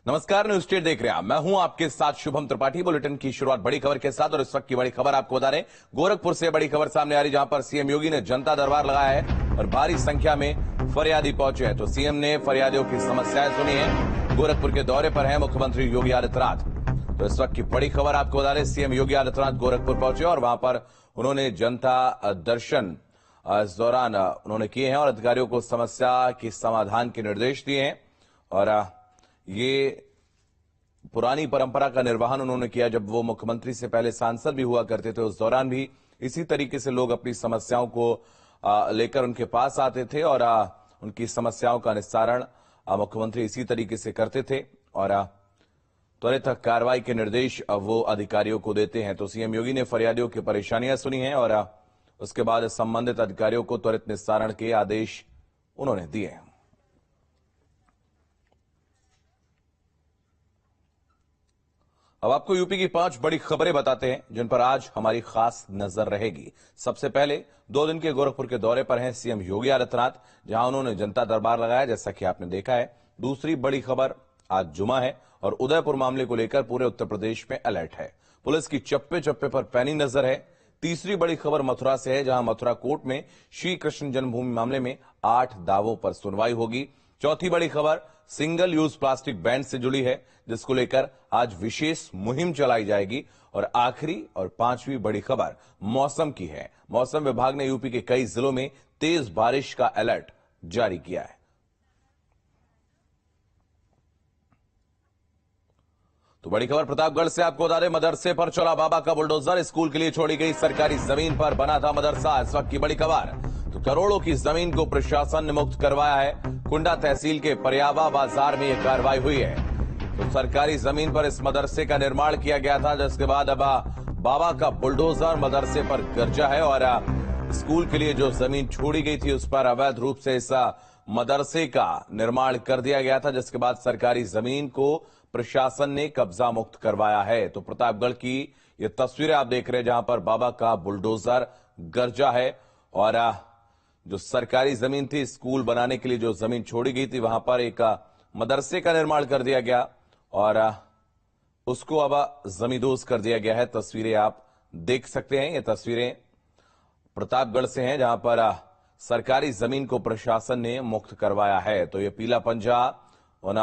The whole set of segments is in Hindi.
नमस्कार, न्यूज स्टेट देख रहे हैं। मैं हूं आपके साथ शुभम त्रिपाठी। बुलेटिन की शुरुआत बड़ी खबर के साथ और इस वक्त की बड़ी खबर आपको बता रहे, गोरखपुर से बड़ी खबर सामने आ रही, जहां पर सीएम योगी ने जनता दरबार लगाया है और भारी संख्या में फरियादी पहुंचे हैं। तो सीएम ने फरियादियों की समस्याएं सुनी है। गोरखपुर के दौरे पर है मुख्यमंत्री योगी आदित्यनाथ। तो इस वक्त की बड़ी खबर आपको बता रहे, सीएम योगी आदित्यनाथ गोरखपुर पहुंचे और वहां पर उन्होंने जनता दर्शन इस दौरान उन्होंने किए हैं और अधिकारियों को समस्या के समाधान के निर्देश दिए हैं। और ये पुरानी परंपरा का निर्वहन उन्होंने किया। जब वो मुख्यमंत्री से पहले सांसद भी हुआ करते थे, उस दौरान भी इसी तरीके से लोग अपनी समस्याओं को लेकर उनके पास आते थे और उनकी समस्याओं का निस्तारण मुख्यमंत्री इसी तरीके से करते थे और त्वरित कार्रवाई के निर्देश वो अधिकारियों को देते हैं। तो सीएम योगी ने फरियादियों की परेशानियां सुनी हैं और उसके बाद संबंधित अधिकारियों को त्वरित निस्तारण के आदेश उन्होंने दिए हैं। अब आपको यूपी की 5 बड़ी खबरें बताते हैं जिन पर आज हमारी खास नजर रहेगी। सबसे पहले 2 दिन के गोरखपुर के दौरे पर हैं सीएम योगी आदित्यनाथ, जहां उन्होंने जनता दरबार लगाया, जैसा कि आपने देखा है। दूसरी बड़ी खबर, आज जुमा है और उदयपुर मामले को लेकर पूरे उत्तर प्रदेश में अलर्ट है। पुलिस की चप्पे चप्पे पर पैनी नजर है। तीसरी बड़ी खबर मथुरा से है, जहां मथुरा कोर्ट में श्री कृष्ण जन्मभूमि मामले में 8 दावों पर सुनवाई होगी। चौथी बड़ी खबर सिंगल यूज प्लास्टिक बैन से जुड़ी है, जिसको लेकर आज विशेष मुहिम चलाई जाएगी। और आखिरी और 5वीं बड़ी खबर मौसम की है। मौसम विभाग ने यूपी के कई जिलों में तेज बारिश का अलर्ट जारी किया है। तो बड़ी खबर प्रतापगढ़ से आपको बता दें, मदरसे पर चला बाबा का बुलडोजर। स्कूल के लिए छोड़ी गई सरकारी जमीन पर बना था मदरसा। इस वक्त की बड़ी खबर, तो करोड़ों की जमीन को प्रशासन ने मुक्त करवाया है। कुंडा तहसील के परियावा बाजार में यह कार्रवाई हुई है। तो सरकारी जमीन पर इस मदरसे का निर्माण किया गया था, जिसके बाद अब बाबा का बुलडोजर मदरसे पर गरजा है और स्कूल के लिए जो जमीन छोड़ी गई थी उस पर अवैध रूप से इस मदरसे का निर्माण कर दिया गया था, जिसके बाद सरकारी जमीन को प्रशासन ने कब्जा मुक्त करवाया है। तो प्रतापगढ़ की ये तस्वीरें आप देख रहे हैं, जहां पर बाबा का बुलडोजर गरजा है और जो सरकारी जमीन थी, स्कूल बनाने के लिए जो जमीन छोड़ी गई थी, वहां पर एक मदरसे का निर्माण कर दिया गया और उसको अब जमींदोज कर दिया गया है। तस्वीरें आप देख सकते हैं। ये तस्वीरें प्रतापगढ़ से हैं, जहां पर सरकारी जमीन को प्रशासन ने मुक्त करवाया है। तो ये पीला पंजा उन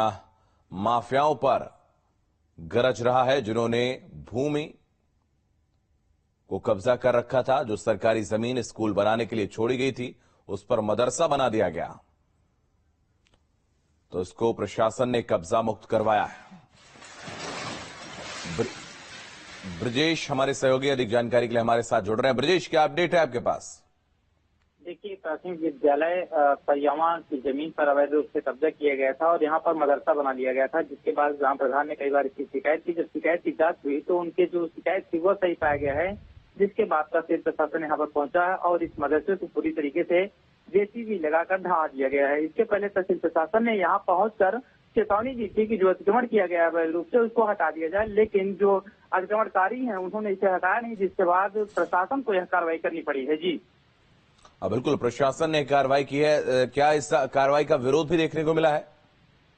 माफियाओं पर गरज रहा है जिन्होंने भूमि को कब्जा कर रखा था। जो सरकारी जमीन स्कूल बनाने के लिए छोड़ी गई थी, उस पर मदरसा बना दिया गया, तो इसको प्रशासन ने कब्जा मुक्त करवाया है। ब्रजेश हमारे सहयोगी अधिक जानकारी के लिए हमारे साथ जुड़ रहे हैं। ब्रजेश, क्या अपडेट है आपके पास? देखिए, प्राथमिक विद्यालय परियावा की जमीन पर अवैध रूप से कब्जा किया गया था और यहाँ पर मदरसा बना लिया गया था, जिसके बाद ग्राम प्रधान ने कई बार इसकी शिकायत की। जब शिकायत की जांच हुई तो उनके जो शिकायत थी वो सही पाया गया है, जिसके बाद तहसील प्रशासन यहाँ पर पहुंचा है और इस मदरसे को पूरी तरीके से जेसीबी लगाकर ढहा दिया गया है। इसके पहले तहसील प्रशासन ने यहाँ पहुंचकर चेतावनी दी थी कि जो अतिक्रमण किया गया है अवैध रूप से उसको हटा दिया जाए, लेकिन जो अतिक्रमणकारी हैं उन्होंने इसे हटाया नहीं, जिसके बाद प्रशासन को यह कार्रवाई करनी पड़ी है। जी बिल्कुल, प्रशासन ने कार्रवाई की है। क्या इस कार्रवाई का विरोध भी देखने को मिला है?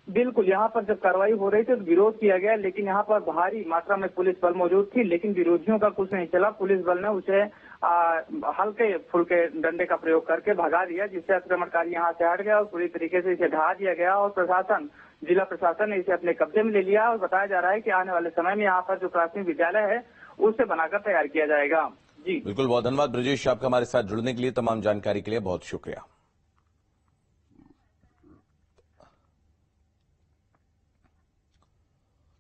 बिल्कुल, यहाँ पर जब कार्रवाई हो रही थी तो विरोध किया गया, लेकिन यहाँ पर भारी मात्रा में पुलिस बल मौजूद थी, लेकिन विरोधियों का कुछ नहीं चला। पुलिस बल ने उसे हल्के फुल्के डंडे का प्रयोग करके भगा दिया, जिससे अतिक्रमणकारी यहाँ से हट गया और पूरी तरीके से इसे ढहा दिया गया और प्रशासन, जिला प्रशासन ने इसे अपने कब्जे में ले लिया और बताया जा रहा है कि आने वाले समय में यहाँ पर जो प्राथमिक विद्यालय है उसे बनाकर तैयार किया जाएगा। जी बिल्कुल, बहुत धन्यवाद ब्रजेश, आपका हमारे साथ जुड़ने के लिए, तमाम जानकारी के लिए बहुत शुक्रिया।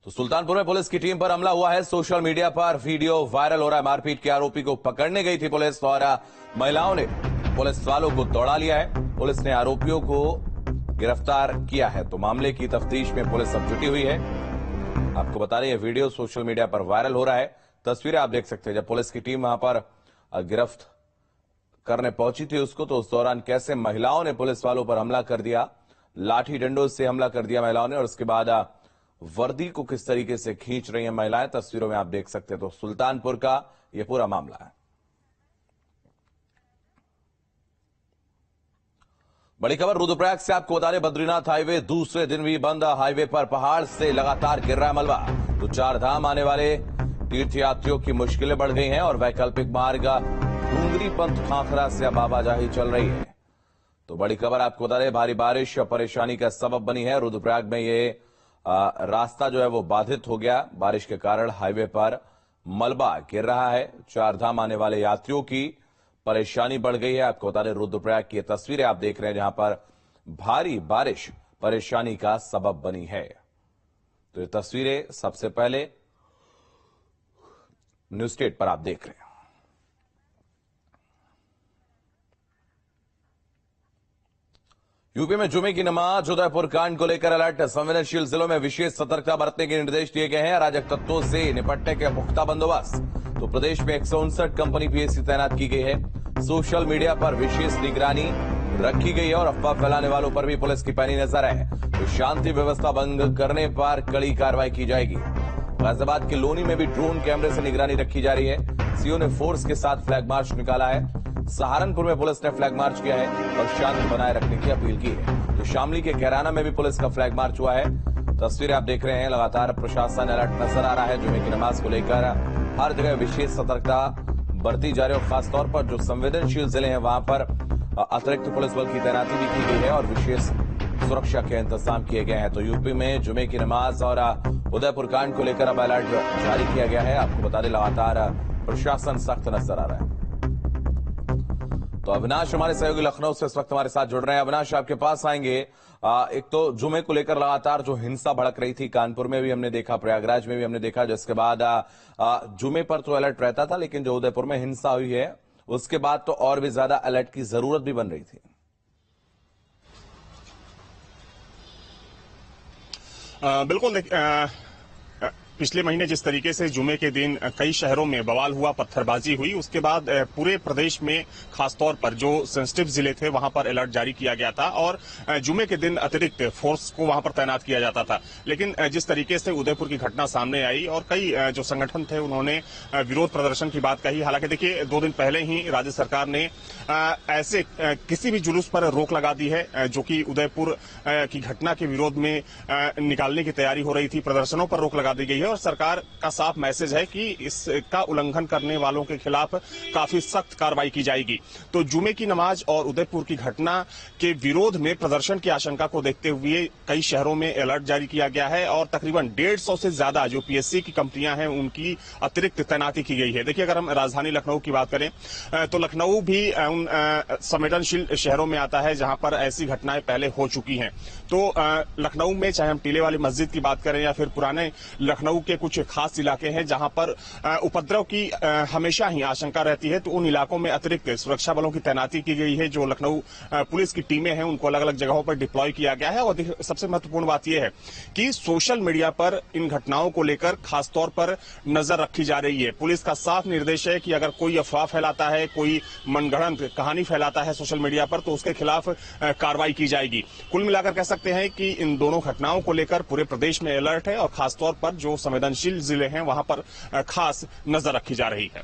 तो सुल्तानपुर में पुलिस की टीम पर हमला हुआ है। सोशल मीडिया पर वीडियो वायरल हो रहा है। मारपीट के आरोपी को पकड़ने गई थी पुलिस और महिलाओं ने पुलिस वालों को दौड़ा लिया है। पुलिस ने आरोपियों को गिरफ्तार किया है। तो मामले की तफ्तीश में पुलिस अब जुटी हुई है। आपको बता रहे हैं, वीडियो सोशल मीडिया पर वायरल हो रहा है। तस्वीरें आप देख सकते हैं जब पुलिस की टीम वहां पर गिरफ्त करने पहुंची थी उसको, तो उस दौरान कैसे महिलाओं ने पुलिस वालों पर हमला कर दिया, लाठी डंडों से हमला कर दिया महिलाओं ने, और उसके बाद वर्दी को किस तरीके से खींच रही हैं महिलाएं, तस्वीरों में आप देख सकते हैं। तो सुल्तानपुर का यह पूरा मामला है। बड़ी खबर रुद्रप्रयाग से आपको बता दें, बद्रीनाथ हाईवे दूसरे दिन भी बंद। हाईवे पर पहाड़ से लगातार गिर रहा है मलबा, तो चार धाम आने वाले तीर्थयात्रियों की मुश्किलें बढ़ गई हैं और वैकल्पिक मार्ग डूंगरी पंथ खाखरा से अब आवाजाही चल रही है। तो बड़ी खबर आपको बता दें, भारी बारिश परेशानी का सबब बनी है। रुद्रप्रयाग में ये रास्ता जो है वो बाधित हो गया। बारिश के कारण हाईवे पर मलबा गिर रहा है, चार धाम आने वाले यात्रियों की परेशानी बढ़ गई है। आपको बता दें, रुद्रप्रयाग की तस्वीरें आप देख रहे हैं जहां पर भारी बारिश परेशानी का सबब बनी है। तो ये तस्वीरें सबसे पहले न्यूज स्टेट पर आप देख रहे हैं। यूपी में जुमे की नमाज उदयपुर कांड को लेकर अलर्ट। संवेदनशील जिलों में विशेष सतर्कता बरतने के निर्देश दिए गए हैं। अराजक तत्वों से निपटने के पुख्ता बंदोबस्त। तो प्रदेश में 159 कंपनी पीएससी तैनात की गई है। सोशल मीडिया पर विशेष निगरानी रखी गई है और अफवाह फैलाने वालों पर भी पुलिस की पैनी नजर है। तो शांति व्यवस्था भंग करने पर कड़ी कार्रवाई की जाएगी। गाजियाबाद के लोनी में भी ड्रोन कैमरे से निगरानी रखी जा रही है। सीओ ने फोर्स के साथ फ्लैग मार्च निकाला है। सहारनपुर में पुलिस ने फ्लैग मार्च किया है और शांति बनाए रखने की अपील की है। तो शामली के कैराना में भी पुलिस का फ्लैग मार्च हुआ है। तस्वीरें आप देख रहे हैं, लगातार प्रशासन अलर्ट नजर आ रहा है। जुमे की नमाज को लेकर हर जगह विशेष सतर्कता बरती जा रही है और खासतौर पर जो संवेदनशील जिले हैं वहां पर अतिरिक्त पुलिस बल की तैनाती भी की गई है और विशेष सुरक्षा के इंतजाम किए गए हैं। तो यूपी में जुमे की नमाज और उदयपुर कांड को लेकर अब अलर्ट जारी किया गया है। आपको बता दें, लगातार प्रशासन सख्त नजर आ रहा है। तो अविनाश हमारे सहयोगी लखनऊ से इस वक्त हमारे साथ जुड़ रहे हैं। अविनाश, आपके पास आएंगे। एक तो जुमे को लेकर लगातार जो हिंसा भड़क रही थी, कानपुर में भी हमने देखा, प्रयागराज में भी हमने देखा, जिसके बाद जुमे पर तो अलर्ट रहता था, लेकिन जो उदयपुर में हिंसा हुई है उसके बाद तो और भी ज्यादा अलर्ट की जरूरत भी बन रही थी। बिल्कुल। पिछले महीने जिस तरीके से जुमे के दिन कई शहरों में बवाल हुआ, पत्थरबाजी हुई, उसके बाद पूरे प्रदेश में खासतौर पर जो सेंसिटिव जिले थे वहां पर अलर्ट जारी किया गया था और जुमे के दिन अतिरिक्त फोर्स को वहां पर तैनात किया जाता था। लेकिन जिस तरीके से उदयपुर की घटना सामने आई और कई जो संगठन थे उन्होंने विरोध प्रदर्शन की बात कही। हालांकि देखिए, 2 दिन पहले ही राज्य सरकार ने ऐसे किसी भी जुलूस पर रोक लगा दी है जो कि उदयपुर की घटना के विरोध में निकालने की तैयारी हो रही थी। प्रदर्शनों पर रोक लगा दी गई है और सरकार का साफ मैसेज है कि इसका उल्लंघन करने वालों के खिलाफ काफी सख्त कार्रवाई की जाएगी। तो जुमे की नमाज और उदयपुर की घटना के विरोध में प्रदर्शन की आशंका को देखते हुए कई शहरों में अलर्ट जारी किया गया है और तकरीबन 150 से ज्यादा जो पीएससी की कंपनियां हैं उनकी अतिरिक्त तैनाती की गई है। देखिए, अगर हम राजधानी लखनऊ की बात करें तो लखनऊ भी उन संवेदनशील शहरों में आता है जहां पर ऐसी घटनाएं पहले हो चुकी हैं। तो लखनऊ में चाहे हम टीले वाली मस्जिद की बात करें या फिर पुराने लखनऊ के कुछ खास इलाके हैं जहां पर उपद्रव की हमेशा ही आशंका रहती है, तो उन इलाकों में अतिरिक्त सुरक्षा बलों की तैनाती की गई है। जो लखनऊ पुलिस की टीमें हैं उनको अलग अलग जगहों पर डिप्लॉय किया गया है। और सबसे महत्वपूर्ण बात यह है कि सोशल मीडिया पर इन घटनाओं को लेकर खासतौर पर नजर रखी जा रही है। पुलिस का साफ निर्देश है कि अगर कोई अफवाह फैलाता है, कोई मनगढ़ंत कहानी फैलाता है सोशल मीडिया पर, तो उसके खिलाफ कार्रवाई की जाएगी। कुल मिलाकर कह सकते हैं कि इन दोनों घटनाओं को लेकर पूरे प्रदेश में अलर्ट है और खासतौर पर जो संवेदनशील जिले हैं वहां पर खास नजर रखी जा रही है।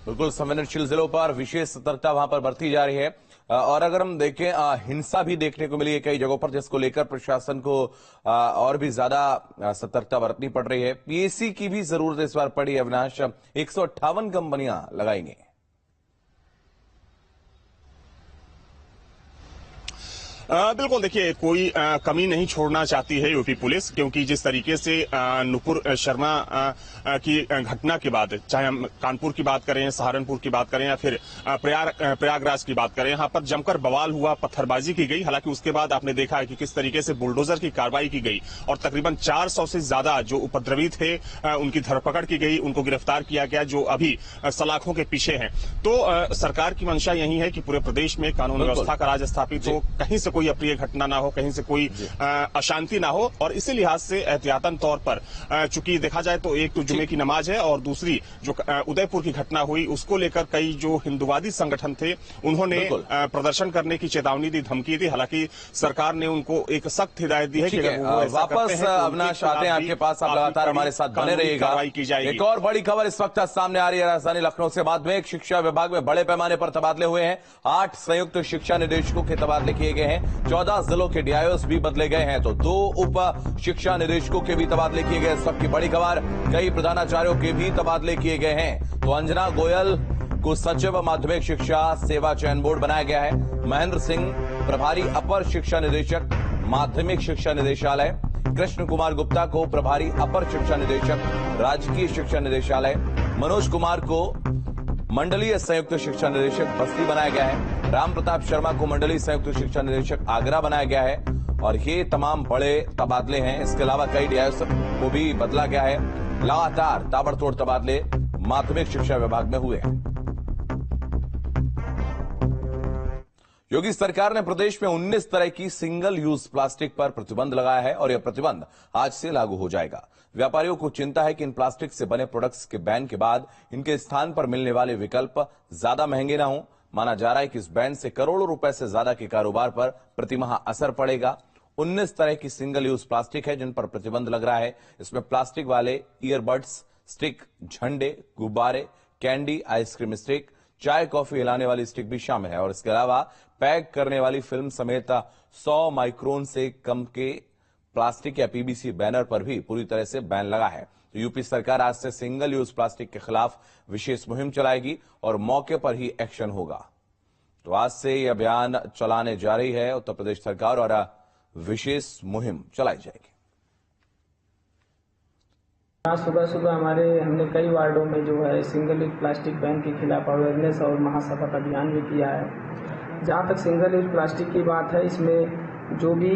बिल्कुल, संवेदनशील जिलों पर विशेष सतर्कता वहां पर बरती जा रही है। और अगर हम देखें, हिंसा भी देखने को मिली है कई जगहों पर, जिसको लेकर प्रशासन को और भी ज्यादा सतर्कता बरतनी पड़ रही है। पीएससी की भी जरूरत इस बार पड़ी है। अविनाश, 158 कंपनियां लगाएंगी। बिल्कुल, देखिए, कोई कमी नहीं छोड़ना चाहती है यूपी पुलिस, क्योंकि जिस तरीके से नुपुर शर्मा की घटना के बाद, चाहे हम कानपुर की बात करें, सहारनपुर की बात करें या फिर प्रयागराज की बात करें, यहां पर जमकर बवाल हुआ, पत्थरबाजी की गई। हालांकि उसके बाद आपने देखा है कि किस तरीके से बुलडोजर की कार्रवाई की गई और तकरीबन 400 से ज्यादा जो उपद्रवी थे उनकी धरपकड़ की गई, उनको गिरफ्तार किया गया, जो अभी सलाखों के पीछे हैं। तो सरकार की मंशा यही है कि पूरे प्रदेश में कानून व्यवस्था का राज स्थापित हो, कहीं से कोई अप्रिय घटना ना हो, कहीं से कोई अशांति ना हो। और इसी लिहाज से एहतियातन तौर पर, चूंकि देखा जाए तो एक तो जुमे की नमाज है और दूसरी जो उदयपुर की घटना हुई उसको लेकर कई जो हिंदुवादी संगठन थे उन्होंने प्रदर्शन करने की चेतावनी दी, धमकी दी। हालांकि सरकार ने उनको एक सख्त हिदायत दी है कि वापस अविनाश आते हैं आपके पास, आप लगातार हमारे साथ बने रहिएगा। एक और बड़ी खबर इस वक्त सामने आ रही है राजधानी लखनऊ से। बाद में एक शिक्षा विभाग में बड़े पैमाने पर तबादले हुए हैं। 8 संयुक्त शिक्षा निदेशकों के तबादले किए गए हैं। 14 जिलों के डीआईओस भी बदले गए हैं, तो 2 उप शिक्षा निदेशकों के भी तबादले किए गए। सबकी बड़ी खबर, कई प्रधानाचार्यों के भी तबादले किए गए हैं। तो अंजना गोयल को सचिव माध्यमिक शिक्षा सेवा चयन बोर्ड बनाया गया है। महेंद्र सिंह प्रभारी अपर शिक्षा निदेशक माध्यमिक शिक्षा निदेशालय, कृष्ण कुमार गुप्ता को प्रभारी अपर शिक्षा निदेशक राजकीय शिक्षा निदेशालय, मनोज कुमार को मंडलीय संयुक्त शिक्षा निदेशक बस्ती बनाया गया है। राम प्रताप शर्मा को मंडलीय संयुक्त शिक्षा निदेशक आगरा बनाया गया है। और ये तमाम बड़े तबादले हैं। इसके अलावा कई डीआईओ को भी बदला गया है। लगातार ताबड़तोड़ तबादले माध्यमिक शिक्षा विभाग में हुए हैं। योगी सरकार ने प्रदेश में 19 तरह की सिंगल यूज प्लास्टिक पर प्रतिबंध लगाया है और यह प्रतिबंध आज से लागू हो जाएगा। व्यापारियों को चिंता है कि इन प्लास्टिक से बने प्रोडक्ट्स के बैन के बाद इनके स्थान पर मिलने वाले विकल्प ज्यादा महंगे ना हो। माना जा रहा है कि इस बैन से करोड़ों रुपए से ज्यादा के कारोबार पर प्रतिमाह असर पड़ेगा। 19 तरह की सिंगल यूज प्लास्टिक है जिन पर प्रतिबंध लग रहा है। इसमें प्लास्टिक वाले ईयरबड्स, स्टिक, झंडे, गुब्बारे, कैंडी, आइसक्रीम स्टिक, चाय कॉफी हिलाने वाली स्टिक भी शामिल है। और इसके अलावा पैक करने वाली फिल्म समेत 100 माइक्रोन से कम के प्लास्टिक या पीवीसी बैनर पर भी पूरी तरह से बैन लगा है। तो यूपी सरकार आज से सिंगल यूज प्लास्टिक के खिलाफ विशेष मुहिम चलाएगी और मौके पर ही एक्शन होगा। तो आज से यह अभियान चलाने जा रही है उत्तर प्रदेश सरकार और विशेष मुहिम चलाई जाएगी। आज सुबह सुबह हमने कई वार्डों में जो है सिंगल यूज प्लास्टिक बैन के खिलाफ अवेयरनेस और महाशपथ अभियान भी किया है। जहाँ तक सिंगल यूज प्लास्टिक की बात है, इसमें जो भी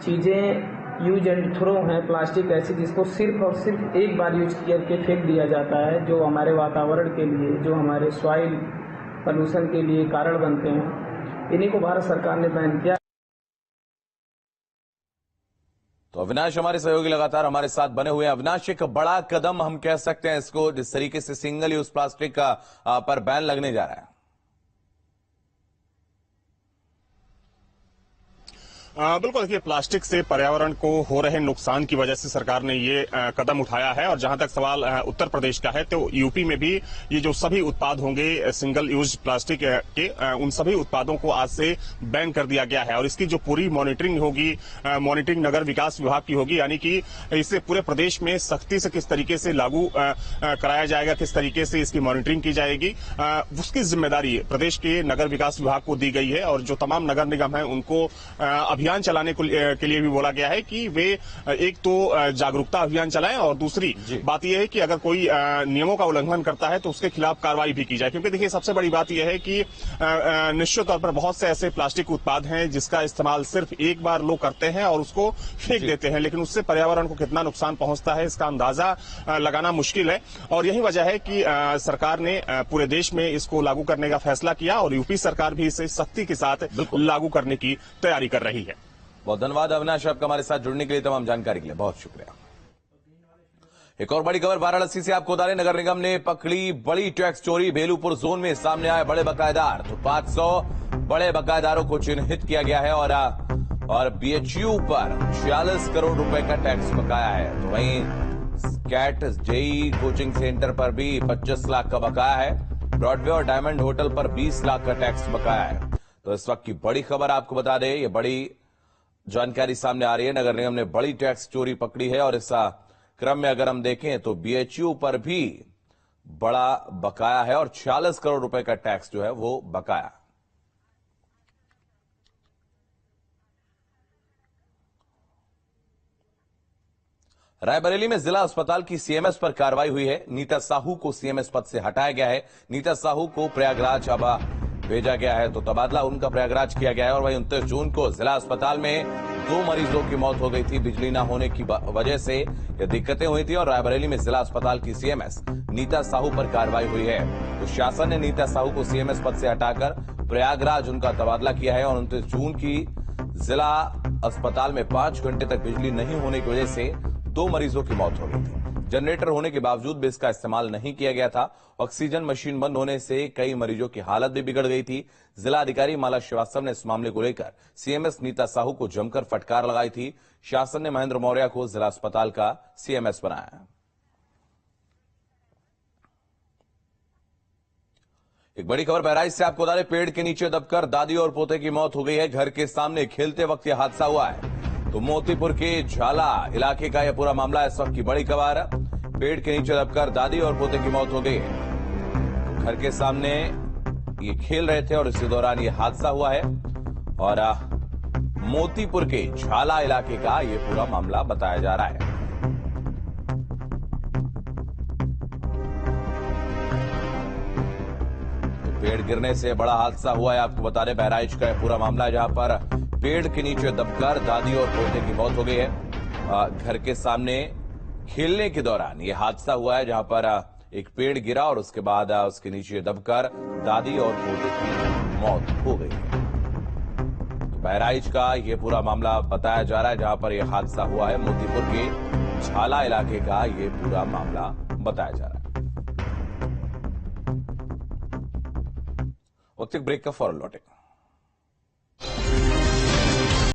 चीज़ें यूज एंड थ्रो हैं प्लास्टिक ऐसी जिसको सिर्फ और सिर्फ एक बार यूज करके फेंक दिया जाता है, जो हमारे वातावरण के लिए, जो हमारे सॉइल पोल्यूशन के लिए कारण बनते हैं, इन्हीं को भारत सरकार ने बैन किया। तो अविनाश हमारे सहयोगी लगातार हमारे साथ बने हुए हैं। अविनाश, एक बड़ा कदम हम कह सकते हैं इसको, जिस तरीके से सिंगल यूज प्लास्टिक का पर बैन लगने जा रहा है। बिल्कुल, देखिए, प्लास्टिक से पर्यावरण को हो रहे नुकसान की वजह से सरकार ने ये कदम उठाया है। और जहां तक सवाल उत्तर प्रदेश का है, तो यूपी में भी ये जो सभी उत्पाद होंगे सिंगल यूज प्लास्टिक के, उन सभी उत्पादों को आज से बैन कर दिया गया है। और इसकी जो पूरी मॉनिटरिंग होगी, मॉनिटरिंग नगर विकास विभाग की होगी, यानी कि इसे पूरे प्रदेश में सख्ती से किस तरीके से लागू कराया जाएगा, किस तरीके से इसकी मॉनिटरिंग की जाएगी, उसकी जिम्मेदारी प्रदेश के नगर विकास विभाग को दी गई है। और जो तमाम नगर निगम है उनको अभियान चलाने के लिए भी बोला गया है कि वे एक तो जागरूकता अभियान चलाएं और दूसरी बात यह है कि अगर कोई नियमों का उल्लंघन करता है तो उसके खिलाफ कार्रवाई भी की जाए। क्योंकि देखिए, सबसे बड़ी बात यह है कि निश्चित तौर पर बहुत से ऐसे प्लास्टिक उत्पाद हैं जिसका इस्तेमाल सिर्फ एक बार लोग करते हैं और उसको फेंक देते हैं, लेकिन उससे पर्यावरण को कितना नुकसान पहुंचता है इसका अंदाजा लगाना मुश्किल है। और यही वजह है कि सरकार ने पूरे देश में इसको लागू करने का फैसला किया और यूपी सरकार भी इसे सख्ती के साथ लागू करने की तैयारी कर रही है। बहुत धन्यवाद अविनाश, आपका हमारे साथ जुड़ने के लिए, तमाम जानकारी के लिए बहुत शुक्रिया। एक और बड़ी खबर वाराणसी से आपको बता दें, नगर निगम ने पकड़ी बड़ी टैक्स चोरी। बेलूपुर जोन में सामने आए बड़े बकायेदार। तो 500 बड़े बकायेदारों को चिन्हित किया गया है और बीएचयू पर 46 करोड़ रुपए का टैक्स बकाया है। तो वहीं कैट जेई कोचिंग सेंटर पर भी 25 लाख का बकाया है। ब्रॉडवे और डायमंड होटल पर 20 लाख का टैक्स बकाया है। तो इस वक्त की बड़ी खबर आपको बता दें, ये बड़ी जानकारी सामने आ रही है। नगर निगम ने बड़ी टैक्स चोरी पकड़ी है और इस क्रम में अगर हम देखें तो बीएचयू पर भी बड़ा बकाया है और 46 करोड़ रुपए का टैक्स जो है वो बकाया। रायबरेली में जिला अस्पताल की सीएमएस पर कार्रवाई हुई है। नीता साहू को सीएमएस पद से हटाया गया है। नीता साहू को प्रयागराज अब भेजा गया है, तो तबादला उनका प्रयागराज किया गया है। और वहीं 29 जून को जिला अस्पताल में 2 मरीजों की मौत हो गई थी। बिजली न होने की वजह से ये दिक्कतें हुई थी और रायबरेली में जिला अस्पताल की सीएमएस नीता साहू पर कार्रवाई हुई है। तो शासन ने नीता साहू को सीएमएस पद से हटाकर प्रयागराज उनका तबादला किया है। और 29 जून की जिला अस्पताल में 5 घंटे तक बिजली नहीं होने की वजह से 2 मरीजों की मौत हो गई थी। जनरेटर होने के बावजूद भी इसका इस्तेमाल नहीं किया गया था। ऑक्सीजन मशीन बंद होने से कई मरीजों की हालत भी बिगड़ गई थी। जिला अधिकारी माला श्रीवास्तव ने इस मामले को लेकर सीएमएस नीता साहू को जमकर फटकार लगाई थी। शासन ने महेंद्र मौर्य को जिला अस्पताल का सीएमएस बनाया। एक बड़ी खबर बहराइच से आपको बता दें, पेड़ के नीचे दबकर दादी और पोते की मौत हो गई है। घर के सामने खेलते वक्त यह हादसा हुआ है। तो मोतीपुर के झाला इलाके का यह पूरा मामला है। इस वक्त की बड़ी खबर, पेड़ के नीचे दबकर दादी और पोते की मौत हो गई है। घर के सामने ये खेल रहे थे और इसी दौरान ये हादसा हुआ है। और मोतीपुर के झाला इलाके का ये पूरा मामला बताया जा रहा है। पेड़ गिरने से बड़ा हादसा हुआ है। आपको बता दें, बहराइच का पूरा मामला है, जहां पर पेड़ के नीचे दबकर दादी और पोते की मौत हो गई है। घर के सामने खेलने के दौरान यह हादसा हुआ है, जहां पर एक पेड़ गिरा और उसके बाद उसके नीचे दबकर दादी और पोते की मौत हो गई है। तो बहराइच का यह पूरा मामला बताया जा रहा है, जहां पर यह हादसा हुआ है। मोतीपुर के झाला इलाके का यह पूरा मामला बताया जा रहा है। वक्त एक ब्रेक का फौरन लौटेंगे।